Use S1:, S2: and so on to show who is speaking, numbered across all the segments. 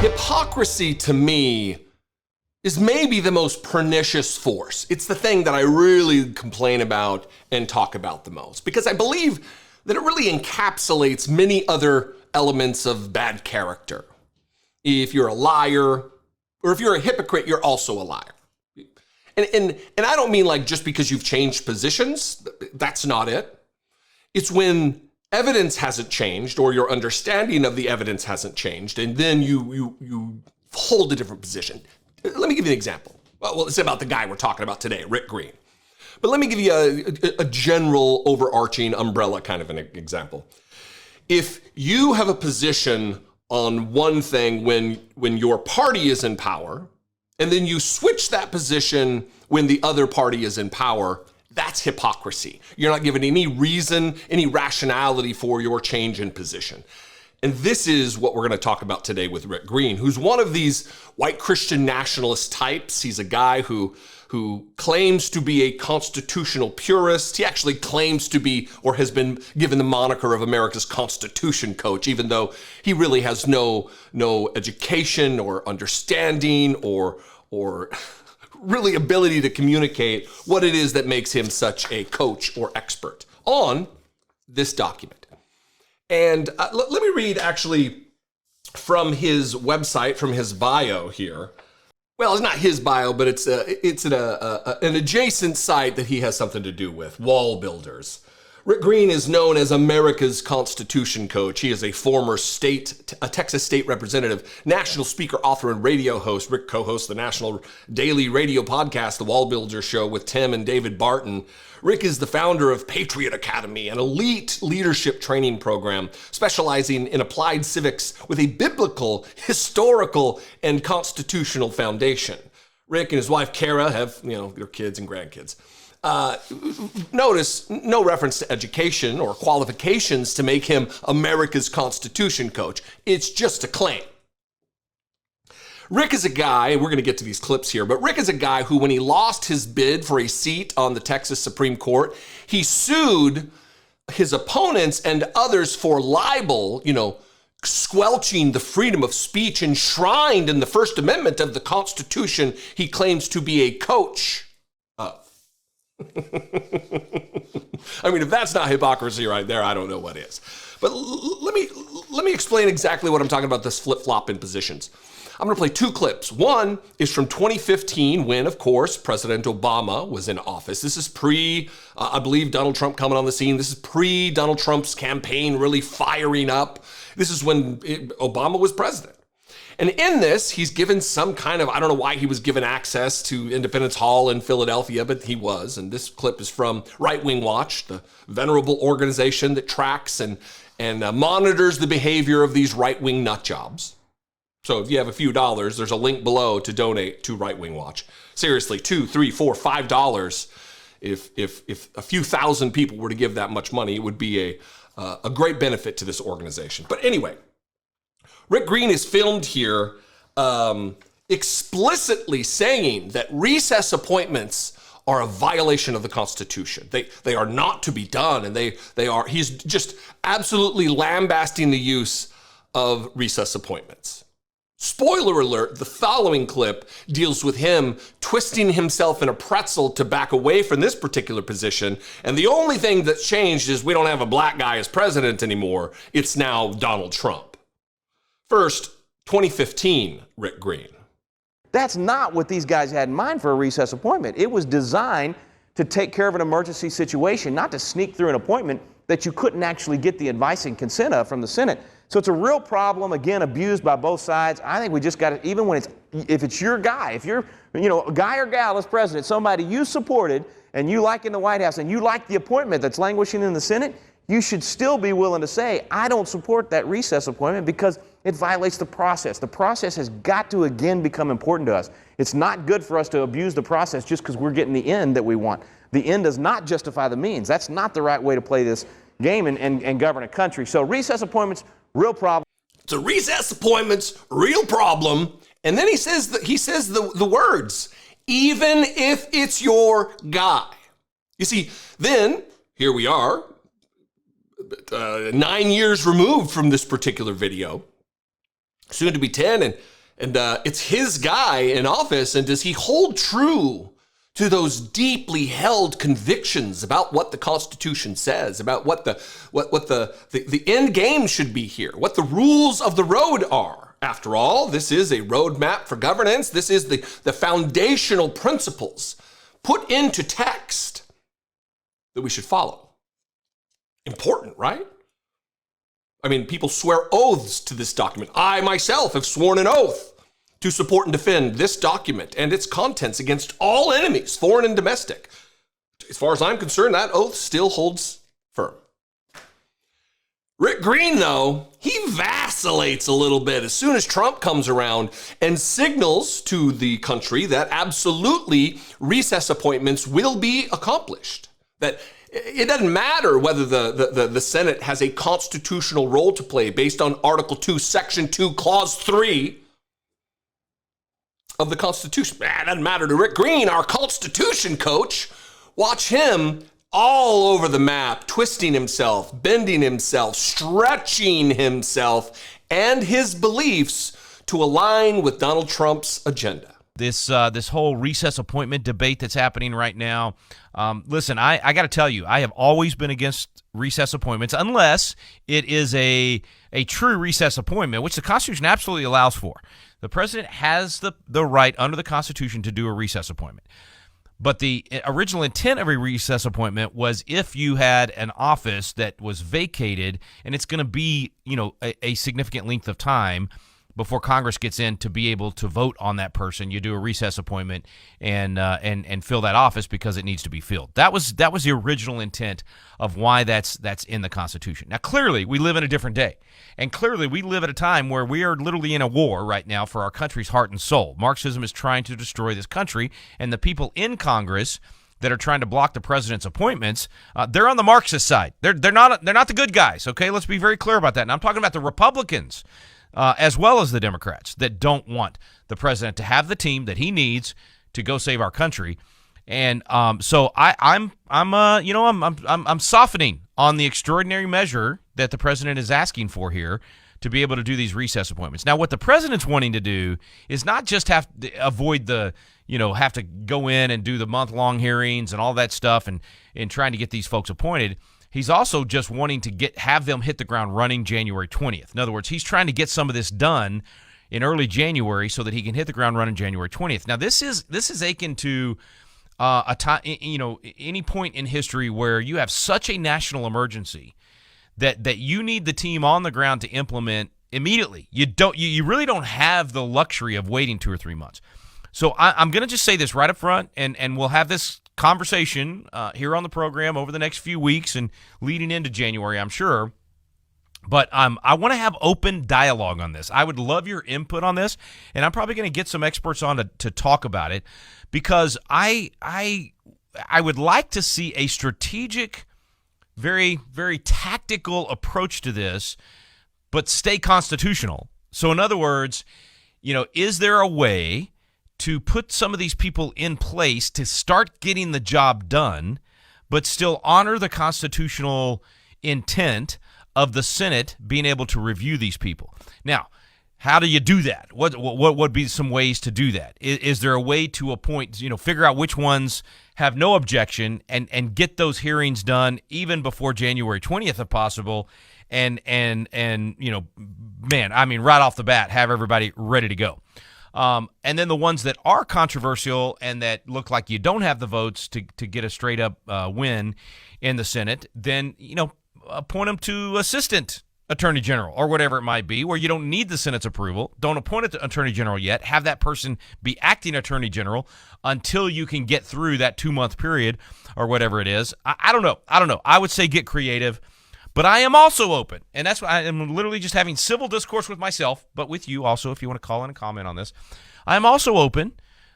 S1: Hypocrisy, to me, is maybe the most pernicious force. It's the thing that I really complain about and talk about the most, because I believe that it really encapsulates many other elements of bad character. If you're a liar, or if you're a hypocrite, you're also a liar. And I don't mean like just because you've changed positions. That's not it. It's when evidence hasn't changed, or your understanding of the evidence hasn't changed, and then you hold a different position. Let me give you an example. Well, it's about the guy we're talking about today, Rick Green. But let me give you a general overarching umbrella kind of an example. If you have a position on one thing when your party is in power, and then you switch that position when the other party is in power, that's hypocrisy. You're not given any reason, any rationality for your change in position. And this is what we're going to talk about today with Rick Green, who's one of these white Christian nationalist types. He's a guy who claims to be a constitutional purist. He actually claims to be, or has been given the moniker of America's Constitution coach, even though he really has no education or understanding or really ability to communicate what it is that makes him such a coach or expert on this document. And let me read actually from his website, from his bio here. Well, it's not his bio, but it's an adjacent site that he has something to do with, Wall Builders. Rick Green is known as America's Constitution coach. He is a former Texas state representative, national speaker, author, and radio host. Rick co-hosts the national daily radio podcast, The Wall Builders Show, with Tim and David Barton. Rick is the founder of Patriot Academy, an elite leadership training program specializing in applied civics with a biblical, historical, and constitutional foundation. Rick and his wife, Kara, have, their kids and grandkids. Notice no reference to education or qualifications to make him America's Constitution coach. It's just a claim. Rick is a guy, we're going to get to these clips here, but Rick is a guy who, when he lost his bid for a seat on the Texas Supreme Court, he sued his opponents and others for libel, squelching the freedom of speech enshrined in the First Amendment of the Constitution he claims to be a coach of. I mean, if that's not hypocrisy right there, I don't know what is. But let me explain exactly what I'm talking about, this flip-flop in positions. I'm going to play two clips. One is from 2015 when, of course, President Obama was in office. This is I believe, Donald Trump coming on the scene. This is pre-Donald Trump's campaign really firing up. This is when Obama was president. And in this, he's given some kind of, I don't know why he was given access to Independence Hall in Philadelphia, but he was. And this clip is from Right Wing Watch, the venerable organization that tracks and monitors the behavior of these right-wing nut jobs. So if you have a few dollars, there's a link below to donate to Right Wing Watch. Seriously, $2, $3, $4, $5. If a few thousand people were to give that much money, it would be a great benefit to this organization. But anyway, Rick Green is filmed here explicitly saying that recess appointments are a violation of the Constitution. They are not to be done, and he's just absolutely lambasting the use of recess appointments. Spoiler alert, the following clip deals with him twisting himself in a pretzel to back away from this particular position, and the only thing that's changed is we don't have a black guy as president anymore. It's now Donald Trump. First, 2015, Rick Green.
S2: That's not what these guys had in mind for a recess appointment. It was designed to take care of an emergency situation, not to sneak through an appointment that you couldn't actually get the advice and consent of from the Senate. So it's a real problem, again, abused by both sides. I think we just got to, even when if it's your guy, if you're, a guy or gal as president, somebody you supported and you like in the White House and you like the appointment that's languishing in the Senate, you should still be willing to say, I don't support that recess appointment because it violates the process. The process has got to, again, become important to us. It's not good for us to abuse the process just because we're getting the end that we want. The end does not justify the means. That's not the right way to play this game and govern a country. So recess appointments, real problem.
S1: So recess appointments, real problem. And then he says the words, even if it's your guy. You see, then here we are, 9 years removed from this particular video. soon to be 10, and it's his guy in office, and does he hold true to those deeply held convictions about what the Constitution says, about what the end game should be here, what the rules of the road are? After all, this is a roadmap for governance. This is the foundational principles put into text that we should follow. Important, right? I mean, people swear oaths to this document. I myself have sworn an oath to support and defend this document and its contents against all enemies, foreign and domestic. As far as I'm concerned, that oath still holds firm. Rick Green, though, he vacillates a little bit as soon as Trump comes around and signals to the country that absolutely recess appointments will be accomplished. That it doesn't matter whether the Senate has a constitutional role to play based on Article 2, Section 2, Clause 3 of the Constitution. It doesn't matter to Rick Green, our Constitution coach. Watch him all over the map, twisting himself, bending himself, stretching himself and his beliefs to align with Donald Trump's agenda.
S3: This whole recess appointment debate that's happening right now. Listen, I got to tell you, I have always been against recess appointments unless it is a true recess appointment, which the Constitution absolutely allows for. The president has the right under the Constitution to do a recess appointment. But the original intent of a recess appointment was if you had an office that was vacated and it's going to be, a significant length of time before Congress gets in to be able to vote on that person, you do a recess appointment and fill that office because it needs to be filled. That was the original intent of why that's in the Constitution. Now, clearly, we live in a different day, and clearly we live at a time where we are literally in a war right now for our country's heart and soul. Marxism is trying to destroy this country, and the people in Congress that are trying to block the president's appointments, they're on the Marxist side. They're not the good guys. Okay, let's be very clear about that. And I'm talking about the Republicans. As well as the Democrats that don't want the president to have the team that he needs to go save our country, and so I'm softening on the extraordinary measure that the president is asking for here to be able to do these recess appointments. Now, what the president's wanting to do is not just have to avoid the have to go in and do the month-long hearings and all that stuff and trying to get these folks appointed. He's also just wanting to have them hit the ground running January 20th. In other words, he's trying to get some of this done in early January so that he can hit the ground running January 20th. Now, this is akin to a time, any point in history where you have such a national emergency that you need the team on the ground to implement immediately. You really don't have the luxury of waiting 2 or 3 months. So I'm going to just say this right up front, and we'll have this conversation here on the program over the next few weeks and leading into January, I'm sure. But I want to have open dialogue on this. I would love your input on this, and I'm probably going to get some experts on to talk about it because I would like to see a strategic, very, very tactical approach to this, but stay constitutional. So in other words, is there a way to put some of these people in place to start getting the job done, but still honor the constitutional intent of the Senate being able to review these people? Now, how do you do that? What would be some ways to do that? Is there a way to appoint, figure out which ones have no objection and get those hearings done even before January 20th if possible? And right off the bat, have everybody ready to go. And then the ones that are controversial and that look like you don't have the votes to get a straight up win in the Senate, then, appoint them to assistant attorney general or whatever it might be, where you don't need the Senate's approval. Don't appoint an attorney general yet. Have that person be acting attorney general until you can get through that 2-month period or whatever it is. I don't know. I would say get creative. But I am also open, and that's why I am literally just having civil discourse with myself, but with you also, if you want to call in and comment on this. I am also open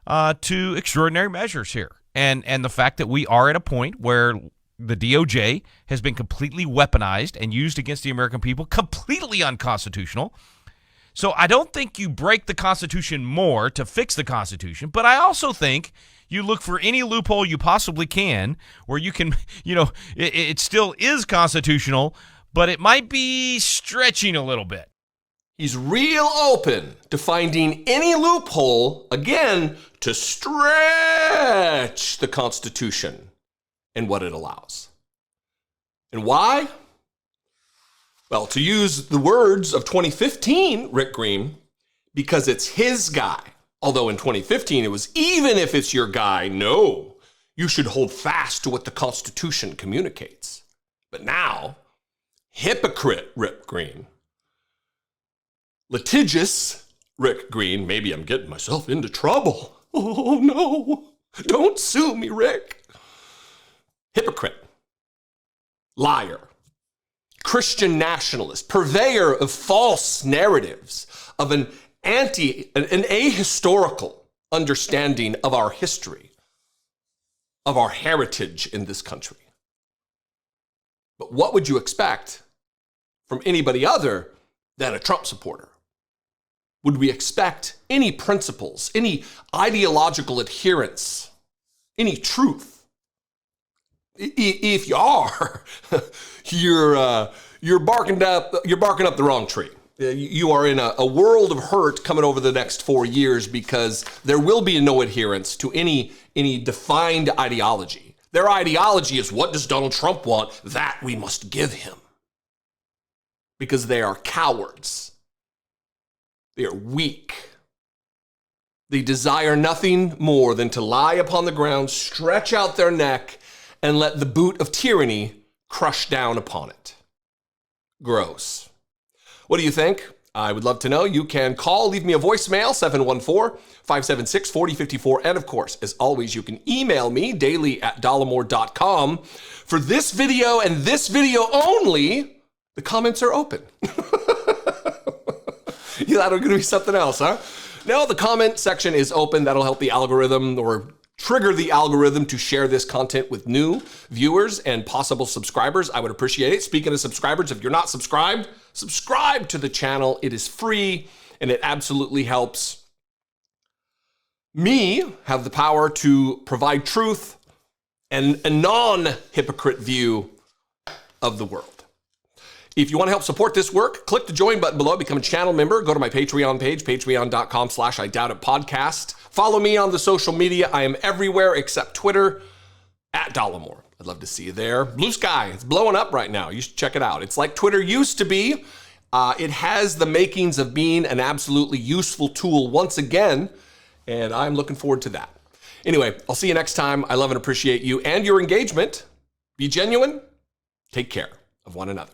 S3: to extraordinary measures here, and the fact that we are at a point where the DOJ has been completely weaponized and used against the American people, completely unconstitutional. So I don't think you break the Constitution more to fix the Constitution, but I also think you look for any loophole you possibly can where you can, it still is constitutional, but it might be stretching a little bit.
S1: He's real open to finding any loophole, again, to stretch the Constitution and what it allows. And why? Well, to use the words of 2015, Rick Green, because it's his guy. Although in 2015 it was, even if it's your guy, no, you should hold fast to what the Constitution communicates. But now, hypocrite Rick Green, litigious Rick Green, maybe I'm getting myself into trouble. Oh no, don't sue me, Rick. Hypocrite, liar, Christian nationalist, purveyor of false narratives, of an ahistorical understanding of our history, of our heritage in this country. But what would you expect from anybody other than a Trump supporter? Would we expect any principles, any ideological adherence, any truth? If you are, you're barking up the wrong tree. You are in a world of hurt coming over the next 4 years because there will be no adherence to any defined ideology. Their ideology is, what does Donald Trump want? That we must give him. Because they are cowards. They are weak. They desire nothing more than to lie upon the ground, stretch out their neck, and let the boot of tyranny crush down upon it. Gross. What do you think? I would love to know. You can call, leave me a voicemail, 714-576-4054. And of course, as always, you can email me, daily@dollemore.com. For this video and this video only, the comments are open. You thought it was going to be something else, huh? No, the comment section is open. That'll help the algorithm, or trigger the algorithm, to share this content with new viewers and possible subscribers. I would appreciate it. Speaking of subscribers, if you're not subscribed, subscribe to the channel. It is free and it absolutely helps me have the power to provide truth and a non-hypocrite view of the world. If you want to help support this work, click the join button below, become a channel member, go to my Patreon page, patreon.com/IDoubtItPodcast. Follow me on the social media. I am everywhere except Twitter, @Dollemore. I'd love to see you there. Blue Sky, it's blowing up right now. You should check it out. It's like Twitter used to be. It has the makings of being an absolutely useful tool once again, and I'm looking forward to that. Anyway, I'll see you next time. I love and appreciate you and your engagement. Be genuine. Take care of one another.